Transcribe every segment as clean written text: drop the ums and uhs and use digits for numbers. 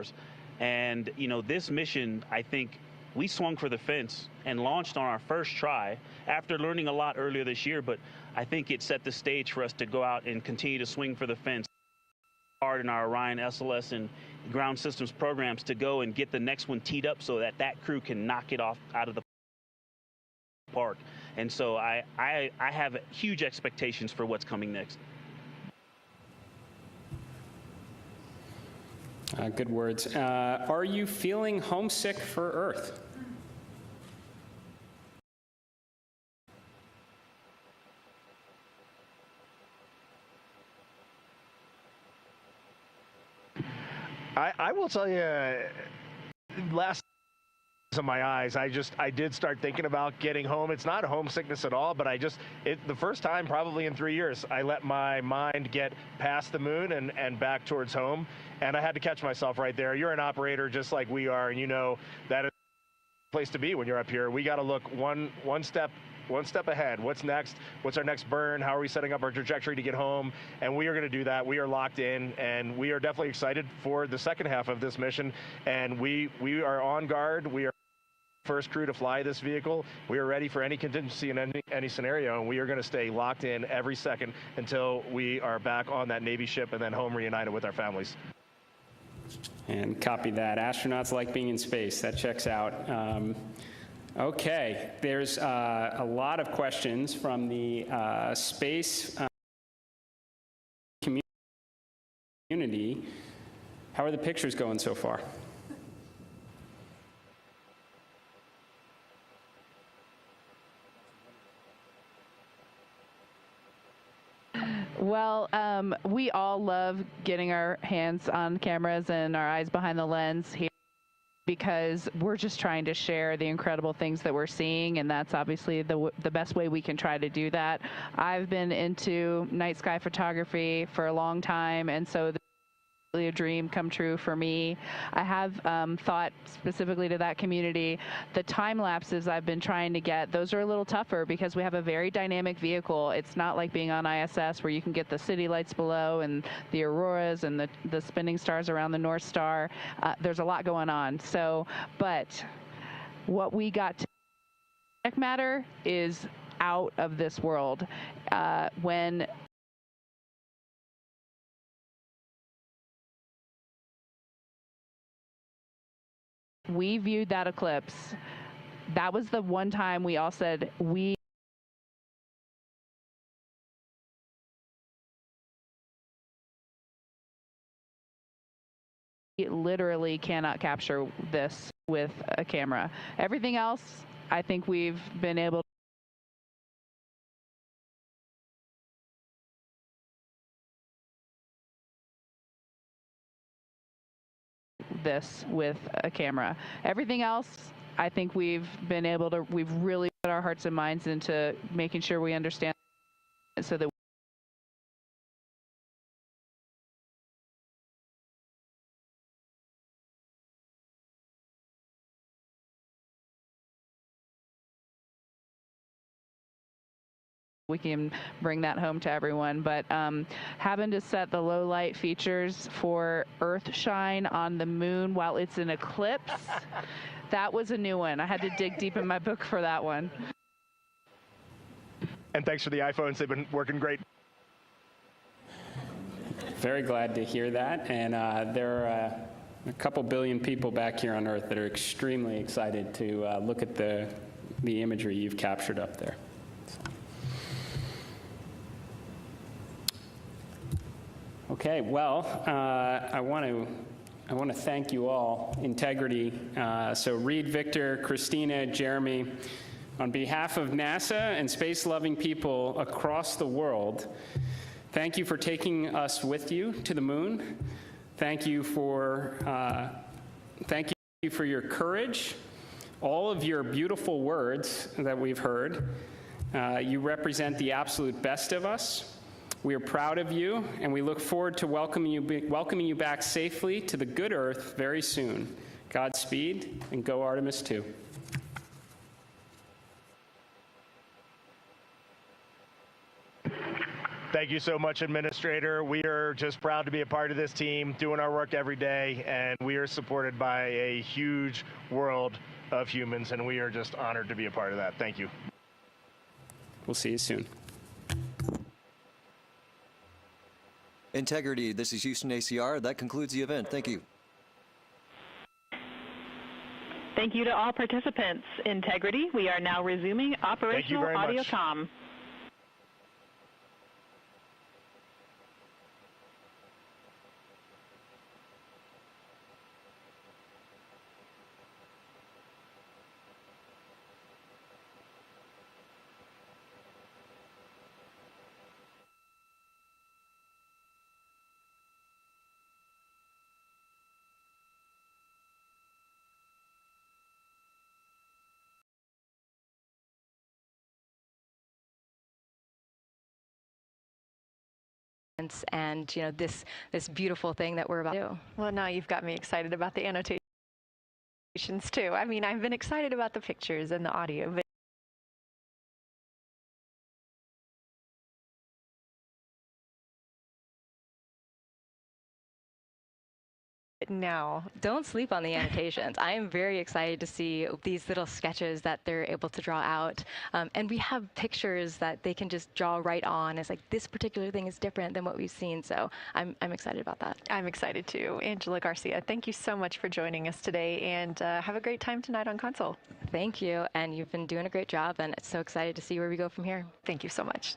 stars. And, you know, this mission, I think, we swung for the fence and launched on our first try after learning a lot earlier this year, but I think it set the stage for us to go out and continue to swing for the fence hard in our Orion SLS and ground systems programs to go and get the next one teed up so that that crew can knock it off out of the park. And so I have huge expectations for what's coming next. Good words. Are you feeling homesick for Earth? I will tell you, last of my eyes, I did start thinking about getting home. It's not homesickness at all, but the first time probably in 3 years, I let my mind get past the moon and back towards home, and I had to catch myself right there. You're an operator just like we are, and you know that is the place to be when you're up here. We got to look one step ahead. What's next? What's our next burn? How are we setting up our trajectory to get home? And we are going to do that. We are locked in, and we are definitely excited for the second half of this mission. And we are on guard. We are first crew to fly this vehicle. We are ready for any contingency in any scenario, and we are going to stay locked in every second until we are back on that Navy ship and then home reunited with our families. And copy that. Astronauts like being in space. That checks out. Okay, there's a lot of questions from the space community. How are the pictures going so far? Well, we all love getting our hands on cameras and our eyes behind the lens here, because we're just trying to share the incredible things that we're seeing, and that's obviously the best way we can try to do that. I've been into night sky photography for a long time, and so this is really a dream come true for me. I have thought specifically to that community, the time lapses I've been trying to get, those are a little tougher because we have a very dynamic vehicle. It's not like being on ISS where you can get the city lights below and the auroras and the spinning stars around the North Star. There's a lot going on. So, but what we got to matter is out of this world. When we viewed that eclipse, that was the one time we all said we literally cannot capture this with a camera. Everything else, I think we've been able to this with a camera. Everything else, I think we've really put our hearts and minds into making sure we understand it so that we can bring that home to everyone. But having to set the low light features for Earth shine on the moon while it's an eclipse, that was a new one. I had to dig deep in my book for that one. And thanks for the iPhones. They've been working great. Very glad to hear that. And there are a couple billion people back here on Earth that are extremely excited to look at the imagery you've captured up there. Okay, well, I want to thank you all. Integrity. So Reed, Victor, Christina, Jeremy, on behalf of NASA and space-loving people across the world, thank you for taking us with you to the moon. Thank you for your courage, all of your beautiful words that we've heard. You represent the absolute best of us. We are proud of you, and we look forward to welcoming you back safely to the good Earth very soon. Godspeed, and go Artemis 2. Thank you so much, Administrator. We are just proud to be a part of this team, doing our work every day, and we are supported by a huge world of humans, and we are just honored to be a part of that. Thank you. We'll see you soon. Integrity, this is Houston ACR. That concludes the event. Thank you. Thank you to all participants. Integrity, we are now resuming operational audio much. comm. And this beautiful thing that we're about to do. Well, now you've got me excited about the annotations too. I mean, I've been excited about the pictures and the audio, but now. Don't sleep on the annotations. I am very excited to see these little sketches that they're able to draw out. And we have pictures that they can just draw right on. It's like this particular thing is different than what we've seen. So I'm excited about that. I'm excited too. Angela Garcia, thank you so much for joining us today, and have a great time tonight on Console. Thank you. And you've been doing a great job, and it's so excited to see where we go from here. Thank you so much.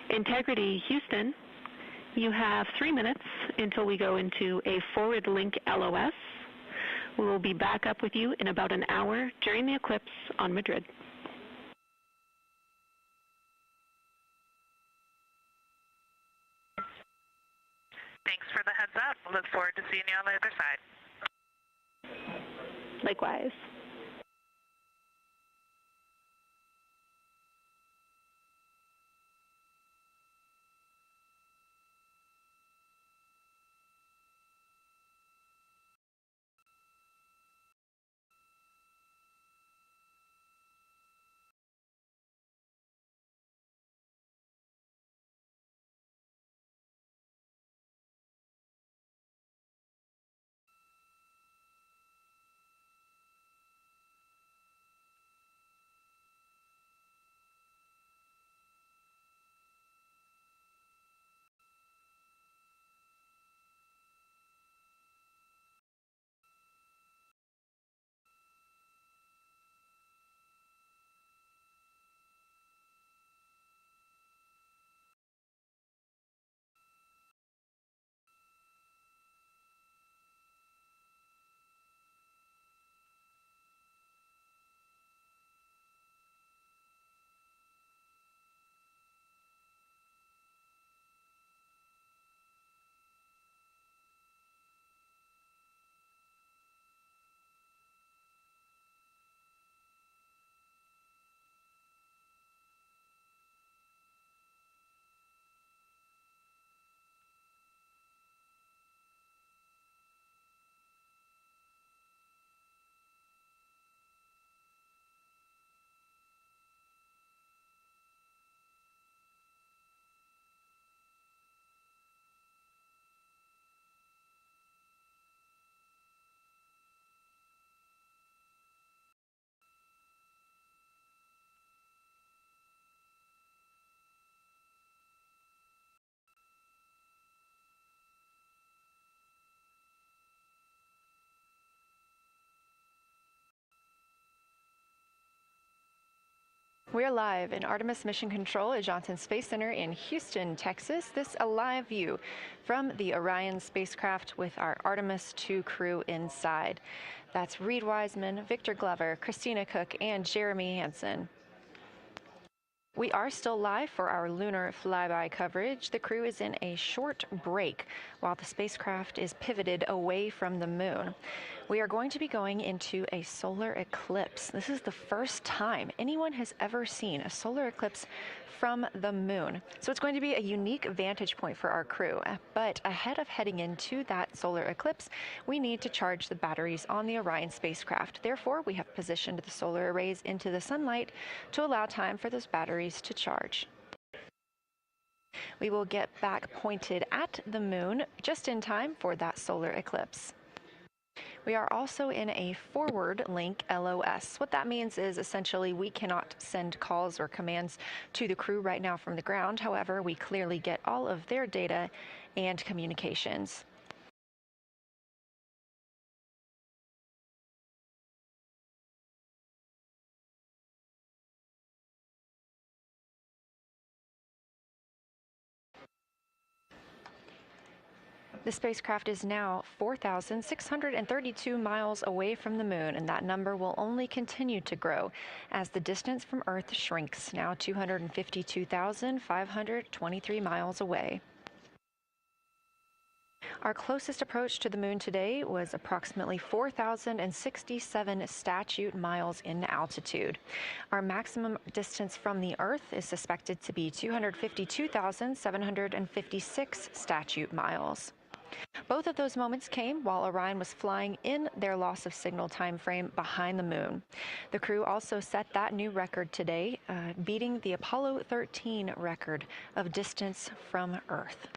Integrity Houston, you have 3 minutes until we go into a forward link LOS. We will be back up with you in about an hour during the eclipse on Madrid. Thanks for the heads up. Look forward to seeing you on the other side. Likewise. We're live in Artemis Mission Control at Johnson Space Center in Houston, Texas. This a live view from the Orion spacecraft with our Artemis 2 crew inside. That's Reed Wiseman, Victor Glover, Christina Cook, and Jeremy Hansen. We are still live for our lunar flyby coverage. The crew is in a short break while the spacecraft is pivoted away from the moon. We are going to be going into a solar eclipse. This is the first time anyone has ever seen a solar eclipse from the moon. So it's going to be a unique vantage point for our crew. But ahead of heading into that solar eclipse, we need to charge the batteries on the Orion spacecraft. Therefore, we have positioned the solar arrays into the sunlight to allow time for those batteries to charge. We will get back pointed at the moon just in time for that solar eclipse. We are also in a forward link LOS. What that means is essentially we cannot send calls or commands to the crew right now from the ground. However, we clearly get all of their data and communications. The spacecraft is now 4,632 miles away from the moon, and that number will only continue to grow as the distance from Earth shrinks, now 252,523 miles away. Our closest approach to the moon today was approximately 4,067 statute miles in altitude. Our maximum distance from the Earth is suspected to be 252,756 statute miles. Both of those moments came while Orion was flying in their loss of signal time frame behind the moon. The crew also set that new record today, beating the Apollo 13 record of distance from Earth.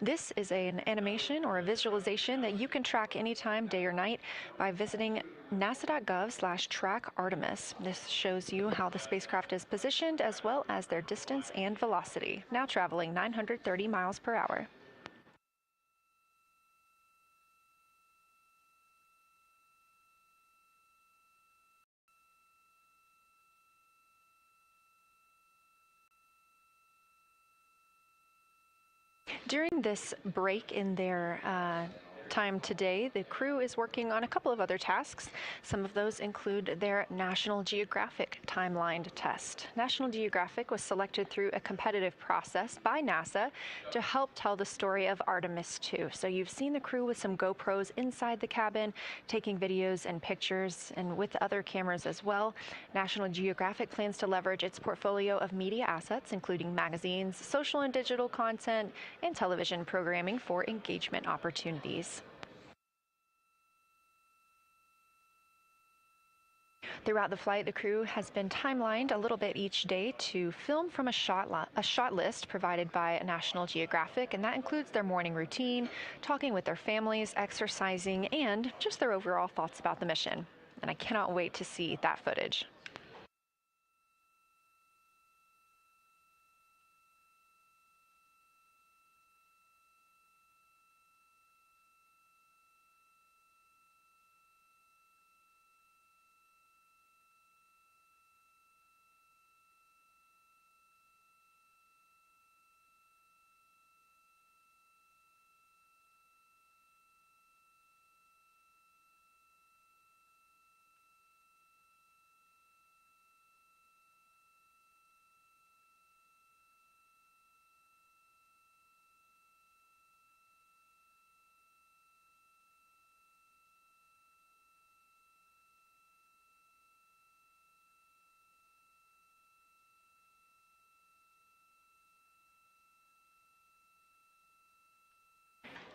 This is an animation or a visualization that you can track anytime, day or night, by visiting nasa.gov/track Artemis. This shows you how the spacecraft is positioned as well as their distance and velocity, now traveling 930 miles per hour. During this break in their time today, the crew is working on a couple of other tasks. Some of those include their National Geographic timeline test. National Geographic was selected through a competitive process by NASA to help tell the story of Artemis 2. So you've seen the crew with some GoPros inside the cabin, taking videos and pictures, and with other cameras as well. National Geographic plans to leverage its portfolio of media assets, including magazines, social and digital content, and television programming for engagement opportunities. Throughout the flight, the crew has been timelined a little bit each day to film from a shot list provided by National Geographic, and that includes their morning routine, talking with their families, exercising, and just their overall thoughts about the mission. And I cannot wait to see that footage.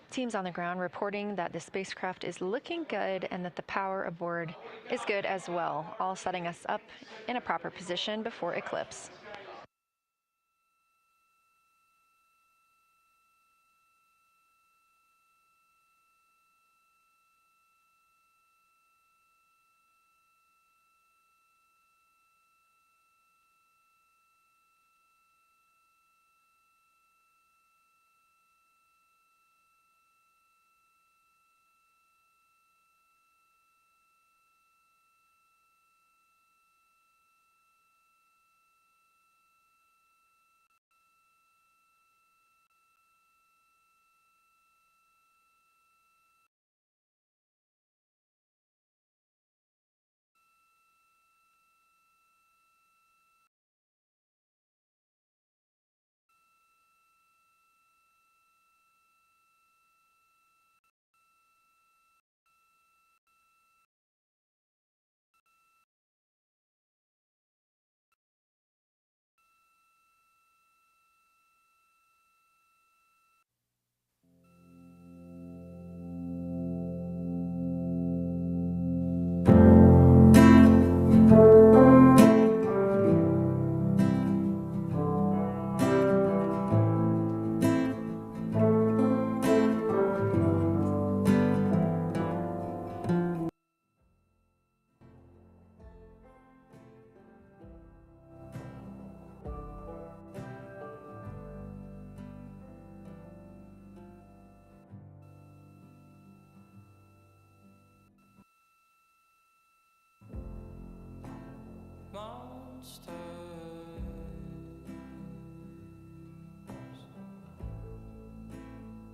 Teams on the ground reporting that the spacecraft is looking good and that the power aboard is good as well, all setting us up in a proper position before eclipse.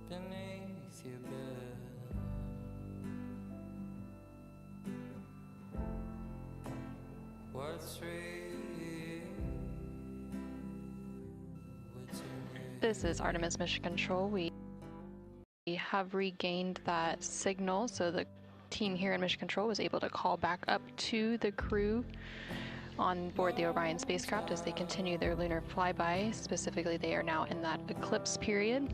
beneath your bed. What's real? This is Artemis Mission Control. We have regained that signal, so the team here in Mission Control was able to call back up to the crew on board the Orion spacecraft as they continue their lunar flyby. Specifically, they are now in that eclipse period.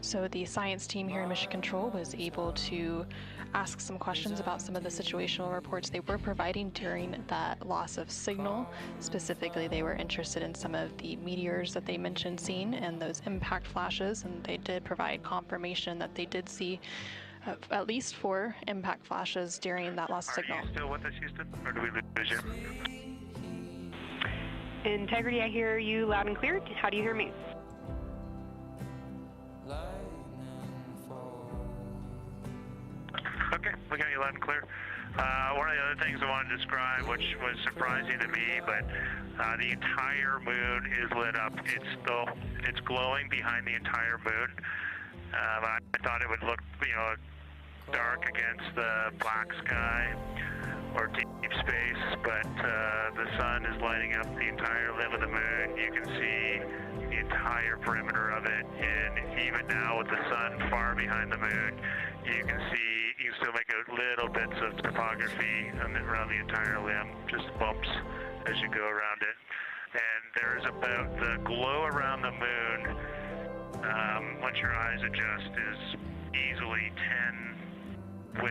So the science team here in Mission Control was able to ask some questions about some of the situational reports they were providing during that loss of signal. Specifically, they were interested in some of the meteors that they mentioned seeing and those impact flashes, and they did provide confirmation that they did see at least 4 impact flashes during that loss of signal. Are you still with us, Houston, or do we lose you? Integrity, I hear you loud and clear. How do you hear me? Okay, we got you loud and clear. One of the other things I wanted to describe, which was surprising to me, but the entire moon is lit up. It's glowing behind the entire moon. I thought it would look, dark against the black sky or deep space, but the sun is lighting up the entire limb of the moon. You can see the entire perimeter of it, and even now with the sun far behind the moon, you can still make out little bits of topography around the entire limb, just bumps as you go around it. And there's about the glow around the moon, once your eyes adjust, is easily 10 widths